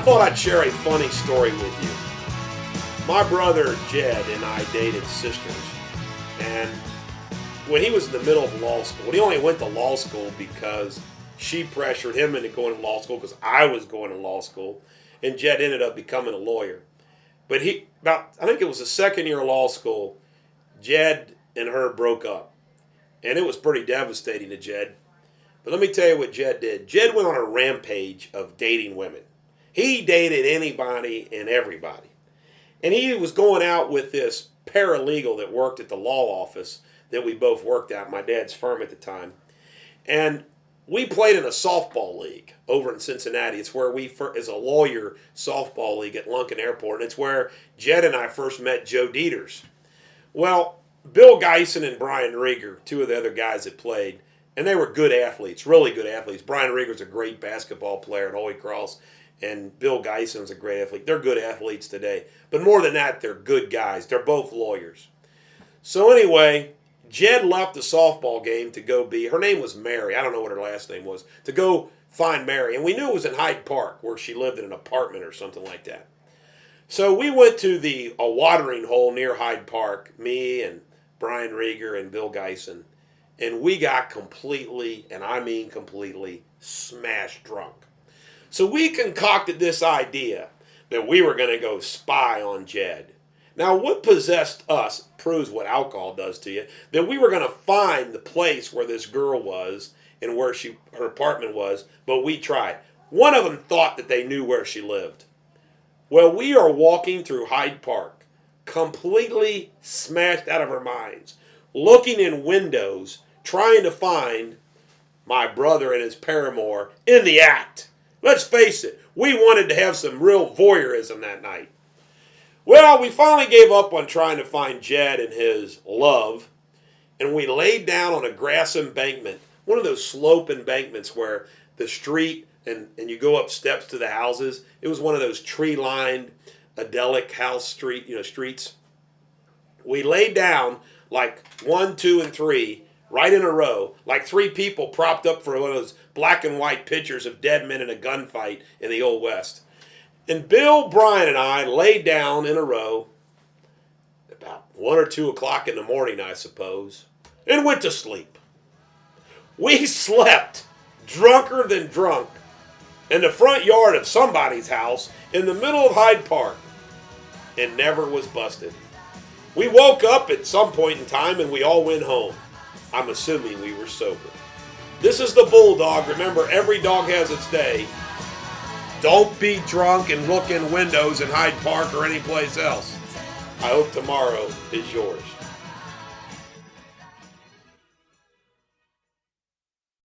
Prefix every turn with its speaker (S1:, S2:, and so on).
S1: thought I'd share a funny story with you. My brother Jed and I dated sisters, and when he was in the middle of law school, he only went to law school because she pressured him into going to law school because I was going to law school, and Jed ended up becoming a lawyer. But I think it was the second year of law school, Jed and her broke up, and it was pretty devastating to Jed. But let me tell you what Jed did. Jed went on a rampage of dating women. He dated anybody and everybody. And he was going out with this paralegal that worked at the law office that we both worked at, my dad's firm at the time. And we played in a softball league over in Cincinnati. It's where as a lawyer softball league at Lunken Airport. And it's where Jed and I first met Joe Deters. Well, Bill Geisen and Brian Rieger, two of the other guys that played, and they were good athletes, really good athletes. Brian Rieger's a great basketball player at Holy Cross, and Bill Geisen's a great athlete. They're good athletes today. But more than that, they're good guys. They're both lawyers. So anyway, Jed left the softball game to go her name was Mary, I don't know what her last name was, to go find Mary. And we knew it was in Hyde Park, where she lived in an apartment or something like that. So we went to a watering hole near Hyde Park, me and Brian Rieger and Bill Geisen, and we got completely, and I mean completely, smashed drunk. So we concocted this idea that we were going to go spy on Jed. Now, what possessed us proves what alcohol does to you, that we were going to find the place where this girl was and where her apartment was, but we tried. One of them thought that they knew where she lived. Well, we are walking through Hyde Park, completely smashed out of our minds, looking in windows, trying to find my brother and his paramour in the act. Let's face it, we wanted to have some real voyeurism that night. Well, we finally gave up on trying to find Jed and his love, and we laid down on a grass embankment, one of those slope embankments where the street and you go up steps to the houses. It was one of those tree-lined, idyllic house streets. We laid down like 1, 2, and 3 right in a row, like 3 people propped up for one of those black and white pictures of dead men in a gunfight in the Old West. And Bill, Brian, and I laid down in a row about 1 or 2 o'clock in the morning, I suppose, and went to sleep. We slept drunker than drunk in the front yard of somebody's house in the middle of Hyde Park and never was busted. We woke up at some point in time and we all went home. I'm assuming we were sober. This is the Bulldog. Remember, every dog has its day. Don't be drunk and look in windows in Hyde Park or anyplace else. I hope tomorrow is yours.